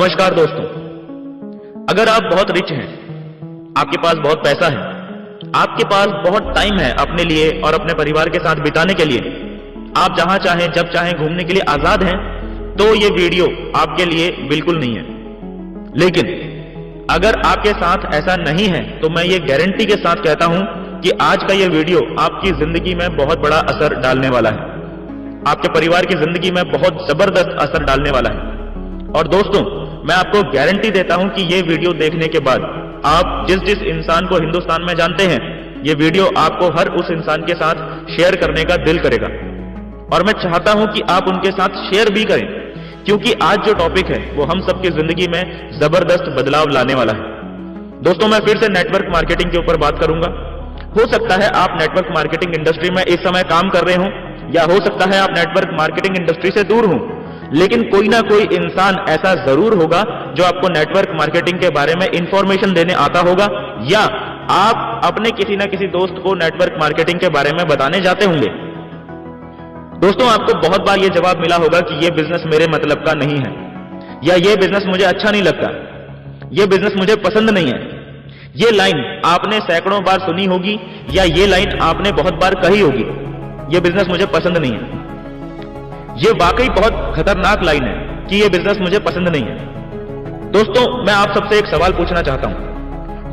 नमस्कार दोस्तों, अगर आप बहुत रिच हैं, आपके पास बहुत पैसा है, आपके पास बहुत टाइम है अपने लिए और अपने परिवार के साथ बिताने के लिए, आप जहां चाहें जब चाहें घूमने के लिए आजाद हैं, तो ये वीडियो आपके लिए बिल्कुल नहीं है। लेकिन अगर आपके साथ ऐसा नहीं है तो मैं ये गारंटी के साथ कहता हूं कि आज का ये वीडियो आपकी जिंदगी में बहुत बड़ा असर डालने वाला है, आपके परिवार की जिंदगी में बहुत जबरदस्त असर डालने वाला है। और दोस्तों, मैं आपको गारंटी देता हूं कि ये वीडियो देखने के बाद आप जिस जिस इंसान को हिंदुस्तान में जानते हैं, ये वीडियो आपको हर उस इंसान के साथ शेयर करने का दिल करेगा। और मैं चाहता हूं कि आप उनके साथ शेयर भी करें, क्योंकि आज जो टॉपिक है वो हम सबकी जिंदगी में जबरदस्त बदलाव लाने वाला है। दोस्तों, मैं फिर से नेटवर्क मार्केटिंग के ऊपर बात करूंगा। हो सकता है आप नेटवर्क मार्केटिंग इंडस्ट्री में इस समय काम कर रहे हो, या हो सकता है आप नेटवर्क मार्केटिंग इंडस्ट्री से दूर हो, लेकिन कोई ना कोई इंसान ऐसा जरूर होगा जो आपको नेटवर्क मार्केटिंग के बारे में इंफॉर्मेशन देने आता होगा, या आप अपने किसी ना किसी दोस्त को नेटवर्क मार्केटिंग के बारे में बताने जाते होंगे। दोस्तों, आपको बहुत बार यह जवाब मिला होगा कि यह बिजनेस मेरे मतलब का नहीं है, या यह बिजनेस मुझे अच्छा नहीं लगता, यह बिजनेस मुझे पसंद नहीं है। यह लाइन आपने सैकड़ों बार सुनी होगी, या यह लाइन आपने बहुत बार कही होगी, यह बिजनेस मुझे पसंद नहीं है। यह वाकई बहुत खतरनाक लाइन है कि यह बिजनेस मुझे पसंद नहीं है। दोस्तों, मैं आप सबसे एक सवाल पूछना चाहता हूं,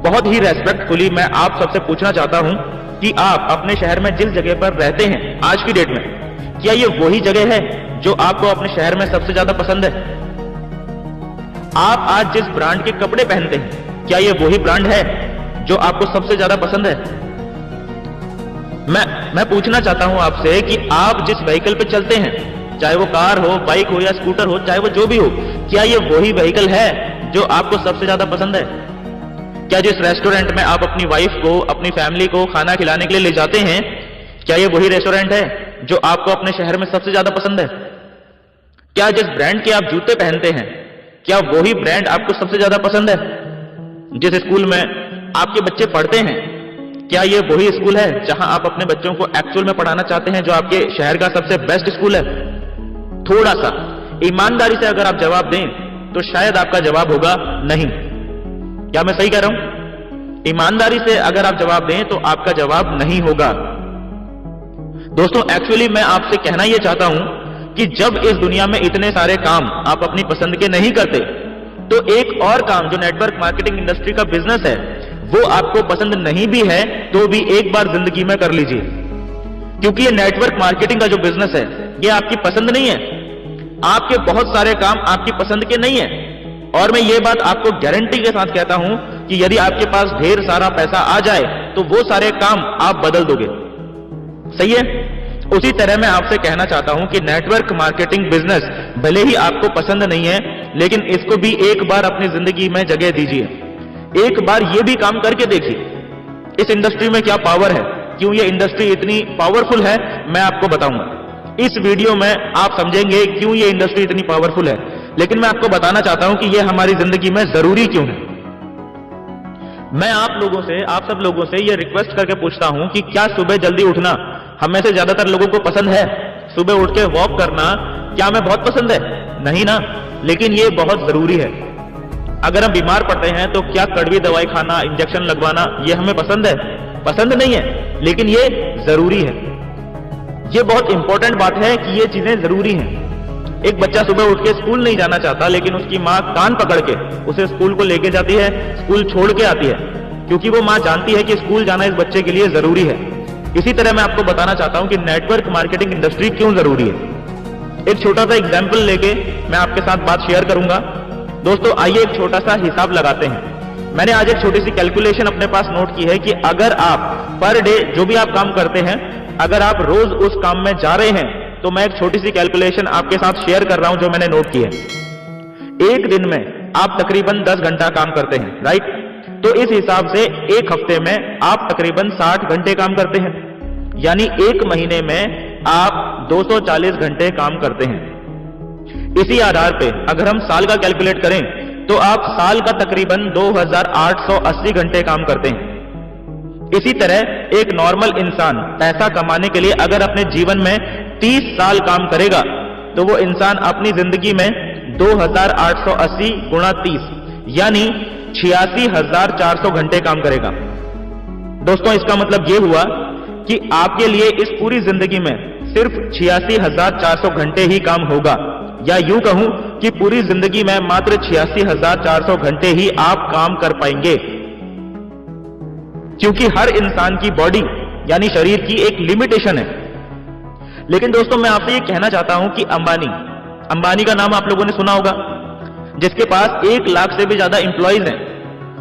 बहुत ही रेस्पेक्टफुली मैं आप सबसे पूछना चाहता हूं कि आप अपने शहर में जिस जगह पर रहते हैं आज की डेट में, क्या यह वही जगह है जो आपको अपने शहर में सबसे ज्यादा पसंद है? आप आज जिस ब्रांड के कपड़े पहनते हैं, क्या यह वही ब्रांड है जो आपको सबसे ज्यादा पसंद है? मैं पूछना चाहता हूं आपसे कि आप जिस व्हीकल पे चलते हैं, चाहे वो कार हो, बाइक हो या स्कूटर हो, चाहे वो जो भी हो, क्या ये वही व्हीकल है जो आपको सबसे ज्यादा पसंद है? क्या जिस रेस्टोरेंट में आप अपनी वाइफ को, अपनी फैमिली को खाना खिलाने के लिए ले जाते हैं, क्या ये वही रेस्टोरेंट है जो आपको अपने शहर में सबसे ज्यादा पसंद है? क्या जिस ब्रांड के आप जूते पहनते हैं, क्या वही ब्रांड आपको सबसे ज्यादा पसंद है? जिस स्कूल में आपके बच्चे पढ़ते हैं, क्या ये वही स्कूल है जहां आप अपने बच्चों को एक्चुअल में पढ़ाना चाहते हैं, जो आपके शहर का सबसे बेस्ट स्कूल है? थोड़ा सा ईमानदारी से अगर आप जवाब दें तो शायद आपका जवाब होगा नहीं। क्या मैं सही कह रहा हूं? ईमानदारी से अगर आप जवाब दें तो आपका जवाब नहीं होगा। दोस्तों, एक्चुअली मैं आपसे कहना यह चाहता हूं कि जब इस दुनिया में इतने सारे काम आप अपनी पसंद के नहीं करते, तो एक और काम जो नेटवर्क मार्केटिंग इंडस्ट्री का बिजनेस है, वो आपको पसंद नहीं भी है तो भी एक बार जिंदगी में कर लीजिए, क्योंकि ये नेटवर्क मार्केटिंग का जो बिजनेस है ये आपकी पसंद नहीं है। आपके बहुत सारे काम आपकी पसंद के नहीं है, और मैं ये बात आपको गारंटी के साथ कहता हूं कि यदि आपके पास ढेर सारा पैसा आ जाए तो वो सारे काम आप बदल दोगे। सही है? उसी तरह मैं आपसे कहना चाहता हूं कि नेटवर्क मार्केटिंग बिजनेस भले ही आपको पसंद नहीं है, लेकिन इसको भी एक बार अपनी जिंदगी में जगह दीजिए। एक बार ये भी काम करके देखिए इस इंडस्ट्री में क्या पावर है, क्यों ये इंडस्ट्री इतनी पावरफुल है, मैं आपको बताऊंगा। इस वीडियो में आप समझेंगे क्यों ये इंडस्ट्री इतनी पावरफुल है, लेकिन मैं आपको बताना चाहता हूं कि ये हमारी जिंदगी में जरूरी क्यों है। मैं आप सब लोगों से ये रिक्वेस्ट करके पूछता हूं कि क्या सुबह जल्दी उठना हम में से ज्यादातर लोगों को पसंद है? सुबह उठ के वॉक करना क्या हमें बहुत पसंद है? नहीं ना, लेकिन ये बहुत जरूरी है। अगर हम बीमार पड़ते हैं तो क्या कड़वी दवाई खाना, इंजेक्शन लगवाना, ये हमें पसंद है? पसंद नहीं है, लेकिन ये जरूरी है। ये बहुत इंपॉर्टेंट बात है कि ये चीजें जरूरी हैं। एक बच्चा सुबह उठ के स्कूल नहीं जाना चाहता, लेकिन उसकी माँ कान पकड़ के उसे स्कूल को लेके जाती है, स्कूल छोड़ के आती है, क्योंकि वो माँ जानती है कि स्कूल जाना इस बच्चे के लिए जरूरी है। इसी तरह मैं आपको बताना चाहता हूं कि नेटवर्क मार्केटिंग इंडस्ट्री क्यों जरूरी है। एक छोटा सा एग्जाम्पल लेके मैं आपके साथ बात शेयर करूंगा। दोस्तों, आइए एक छोटा सा हिसाब लगाते हैं। मैंने आज एक छोटी सी कैलकुलेशन अपने पास नोट की है कि अगर आप पर डे जो भी आप काम करते हैं, अगर आप रोज उस काम में जा रहे हैं, तो मैं एक छोटी सी कैलकुलेशन आपके साथ शेयर कर रहा हूं जो मैंने नोट की है। एक दिन में आप तकरीबन 10 घंटा काम करते हैं, राइट? तो इस हिसाब से एक हफ्ते में आप तकरीबन 60 घंटे काम करते हैं, यानी एक महीने में आप 240 घंटे काम करते हैं। इसी आधार पे अगर हम साल का कैलकुलेट करें तो आप साल का तकरीबन 2880 घंटे काम करते हैं। इसी तरह एक नॉर्मल इंसान पैसा कमाने के लिए अगर अपने जीवन में 30 साल काम करेगा, तो वो इंसान अपनी जिंदगी में 2880 गुणा 30 यानी 86,400 घंटे काम करेगा। दोस्तों इसका मतलब यह हुआ कि आपके लिए इस पूरी जिंदगी में सिर्फ 86,400 घंटे ही काम होगा, या यूं कहूं कि पूरी जिंदगी में मात्र 86,400 घंटे ही आप काम कर पाएंगे, क्योंकि हर इंसान की बॉडी यानी शरीर की एक लिमिटेशन है। लेकिन दोस्तों मैं आपसे ये कहना चाहता हूं कि अंबानी का नाम आप लोगों ने सुना होगा, जिसके पास 1 लाख से भी ज्यादा इंप्लॉइज हैं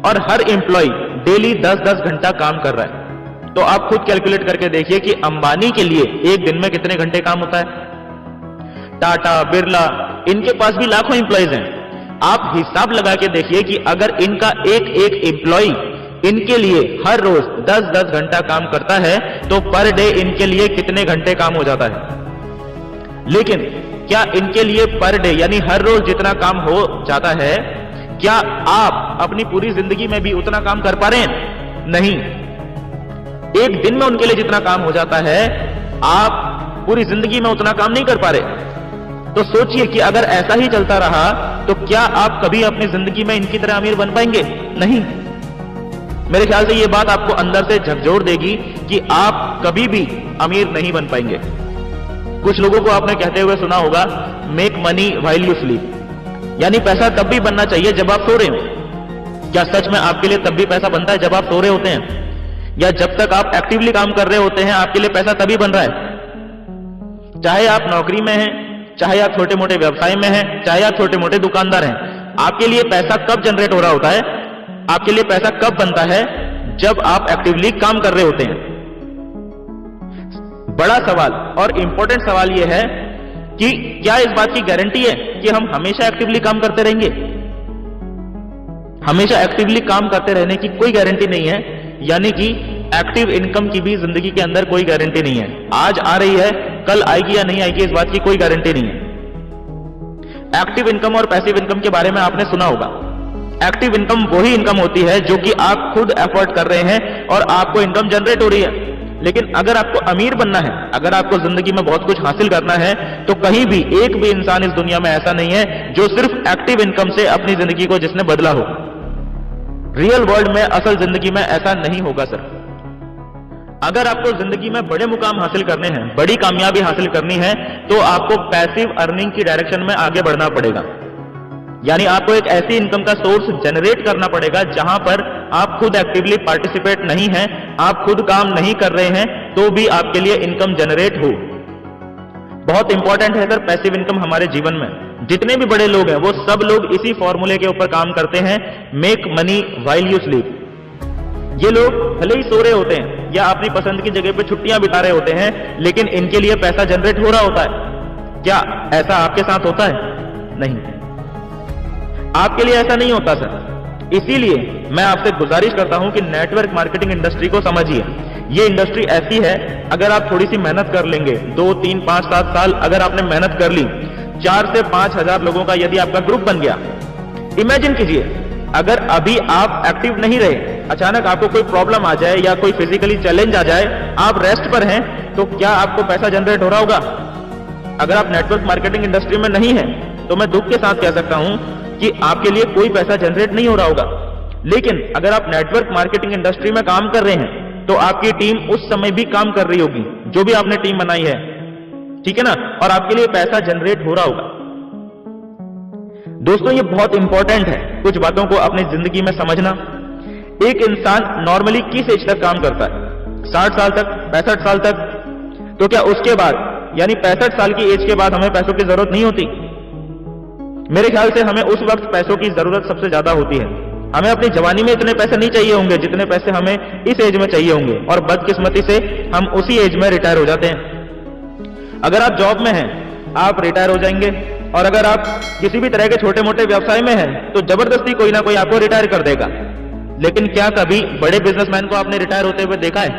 और हर इंप्लॉय डेली 10-10 घंटा काम कर रहा है। तो आप खुद कैलकुलेट करके देखिए कि अंबानी के लिए एक दिन में कितने घंटे काम होता है। टाटा, बिरला, इनके पास भी लाखों इंप्लॉइज हैं। आप हिसाब लगा के देखिए कि अगर इनका एक एक इंप्लॉय इनके लिए हर रोज 10-10 घंटा काम करता है तो पर डे इनके लिए कितने घंटे काम हो जाता है। लेकिन क्या इनके लिए पर डे यानी हर रोज जितना काम हो जाता है, क्या आप अपनी पूरी जिंदगी में भी उतना काम कर पा रहे हैं? नहीं। एक दिन में उनके लिए जितना काम हो जाता है, आप पूरी जिंदगी में उतना काम नहीं कर पा रहे। तो सोचिए कि अगर ऐसा ही चलता रहा तो क्या आप कभी अपनी जिंदगी में इनकी तरह अमीर बन पाएंगे? नहीं। मेरे ख्याल से यह बात आपको अंदर से झकझोर देगी कि आप कभी भी अमीर नहीं बन पाएंगे। कुछ लोगों को आपने कहते हुए सुना होगा, make money while you sleep, यानी पैसा तब भी बनना चाहिए जब आप सो रहे हो। क्या सच में आपके लिए तब भी पैसा बनता है जब आप सो रहे होते हैं, या जब तक आप एक्टिवली काम कर रहे होते हैं आपके लिए पैसा तभी बन रहा है? चाहे आप नौकरी में हैं, चाहे आप छोटे मोटे व्यवसाय में हैं, चाहे आप छोटे मोटे दुकानदार हैं, आपके लिए पैसा कब जनरेट हो रहा होता है, आपके लिए पैसा कब बनता है? जब आप एक्टिवली काम कर रहे होते हैं। बड़ा सवाल और इंपॉर्टेंट सवाल यह है कि क्या इस बात की गारंटी है कि हम हमेशा एक्टिवली काम करते रहेंगे? हमेशा एक्टिवली काम करते रहने की कोई गारंटी नहीं है, यानी कि एक्टिव इनकम की भी जिंदगी के अंदर कोई गारंटी नहीं है। आज आ रही है, कल आएगी या नहीं आएगी, इस बात की कोई गारंटी नहीं है। एक्टिव इनकम और पैसिव इनकम के बारे में आपने सुना होगा। एक्टिव इनकम वही इनकम होती है जो कि आप खुद एफर्ट कर रहे हैं और आपको इनकम जनरेट हो रही है। लेकिन अगर आपको अमीर बनना है, अगर आपको जिंदगी में बहुत कुछ हासिल करना है, तो कहीं भी एक भी इंसान इस दुनिया में ऐसा नहीं है जो सिर्फ एक्टिव इनकम से अपनी जिंदगी को जिसने बदला हो। रियल वर्ल्ड में, असल जिंदगी में ऐसा नहीं होगा सर। अगर आपको जिंदगी में बड़े मुकाम हासिल करने हैं, बड़ी कामयाबी हासिल करनी है, तो आपको पैसिव अर्निंग की डायरेक्शन में आगे बढ़ना पड़ेगा। यानी आपको एक ऐसी इनकम का सोर्स जनरेट करना पड़ेगा जहां पर आप खुद एक्टिवली पार्टिसिपेट नहीं हैं, आप खुद काम नहीं कर रहे हैं, तो भी आपके लिए इनकम जनरेट हो। बहुत इंपॉर्टेंट है सर पैसिव इनकम हमारे जीवन में। जितने भी बड़े लोग हैं वो सब लोग इसी फॉर्मूले के ऊपर काम करते हैं, make money while you sleep. ये लोग भले ही सो रहे होते हैं या अपनी पसंद की जगह पे छुट्टियां बिता रहे होते हैं, लेकिन इनके लिए पैसा जनरेट हो रहा होता है। क्या ऐसा आपके साथ होता है? नहीं, आपके लिए ऐसा नहीं होता सर। इसीलिए मैं आपसे गुजारिश करता हूं कि नेटवर्क मार्केटिंग इंडस्ट्री को समझिए। ये इंडस्ट्री ऐसी है, अगर आप थोड़ी सी मेहनत कर लेंगे, 2, 3, 5, 7 साल अगर आपने मेहनत कर ली, 4 से 5 हजार लोगों का यदि आपका ग्रुप बन गया, इमेजिन कीजिए अगर अभी आप एक्टिव नहीं रहे, अचानक आपको कोई प्रॉब्लम आ जाए या कोई फिजिकली चैलेंज आ जाए, आप रेस्ट पर हैं, तो क्या आपको पैसा जनरेट हो रहा होगा? अगर आप नेटवर्क मार्केटिंग इंडस्ट्री में नहीं है तो मैं दुख के साथ कह सकता हूं कि आपके लिए कोई पैसा जनरेट नहीं हो रहा होगा। लेकिन अगर आप नेटवर्क मार्केटिंग इंडस्ट्री में काम कर रहे हैं तो आपकी टीम उस समय भी काम कर रही होगी, जो भी आपने टीम बनाई है, ठीक है ना, और आपके लिए पैसा जनरेट हो रहा होगा। दोस्तों ये बहुत इंपॉर्टेंट है कुछ बातों को अपनी जिंदगी में समझना। एक इंसान नॉर्मली किस एज तक काम करता है? 60 साल तक, 65 साल तक। तो क्या उसके बाद यानी 65 साल की एज के बाद हमें पैसों की जरूरत नहीं होती? मेरे ख्याल से हमें उस वक्त पैसों की जरूरत सबसे ज्यादा होती है। हमें अपनी जवानी में इतने पैसे नहीं चाहिए होंगे जितने पैसे हमें इस एज में चाहिए होंगे, और बदकिस्मती से हम उसी एज में रिटायर हो जाते हैं। अगर आप जॉब में हैं आप रिटायर हो जाएंगे, और अगर आप किसी भी तरह के छोटे मोटे व्यवसाय में हैं तो जबरदस्ती कोई ना कोई आपको रिटायर कर देगा। लेकिन क्या कभी बड़े बिजनेसमैन को आपने रिटायर होते हुए देखा है?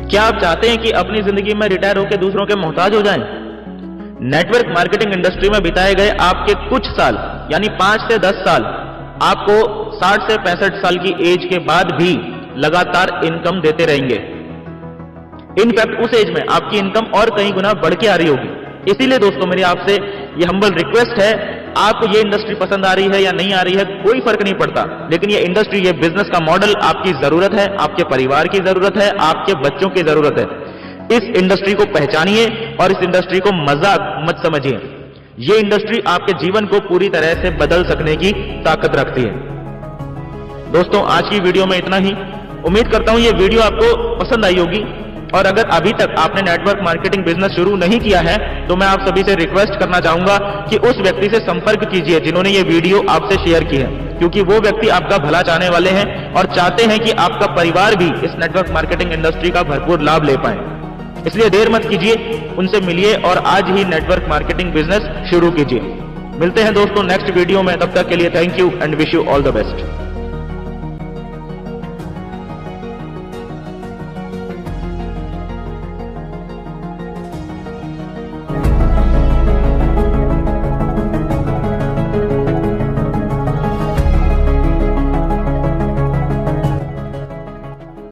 क्या आप चाहते हैं कि अपनी जिंदगी में रिटायर होकर दूसरों के मोहताज हो जाएं? नेटवर्क मार्केटिंग इंडस्ट्री में बिताए गए आपके कुछ साल यानी 5 से 10 साल आपको 60 से 65 साल की एज के बाद भी लगातार इनकम देते रहेंगे। इनफैक्ट उस एज में आपकी इनकम और कई गुना बढ़ के आ रही होगी। इसीलिए दोस्तों मेरी आपसे ये हम्बल रिक्वेस्ट है, आपको ये इंडस्ट्री पसंद आ रही है या नहीं आ रही है कोई फर्क नहीं पड़ता, लेकिन ये इंडस्ट्री, ये बिजनेस का मॉडल आपकी जरूरत है, आपके परिवार की जरूरत है, आपके बच्चों की जरूरत है। इस इंडस्ट्री को पहचानिए और इस इंडस्ट्री को मजाक मत समझिए। ये इंडस्ट्री आपके जीवन को पूरी तरह से बदल सकने की ताकत रखती है। दोस्तों, आज की वीडियो में इतना ही। उम्मीद करता हूं ये वीडियो आपको पसंद आई होगी, और अगर अभी तक आपने नेटवर्क मार्केटिंग बिजनेस शुरू नहीं किया है तो मैं आप सभी से रिक्वेस्ट करना चाहूंगा कि उस व्यक्ति से संपर्क कीजिए जिन्होंने ये वीडियो आपसे शेयर की है, क्योंकि वो व्यक्ति आपका भला चाहने वाले हैं और चाहते हैं कि आपका परिवार भी इस नेटवर्क मार्केटिंग इंडस्ट्री का भरपूर लाभ ले पाए। इसलिए देर मत कीजिए, उनसे मिलिए और आज ही नेटवर्क मार्केटिंग बिजनेस शुरू कीजिए। मिलते हैं दोस्तों नेक्स्ट वीडियो में, तब तक के लिए thank you and wish you all the best.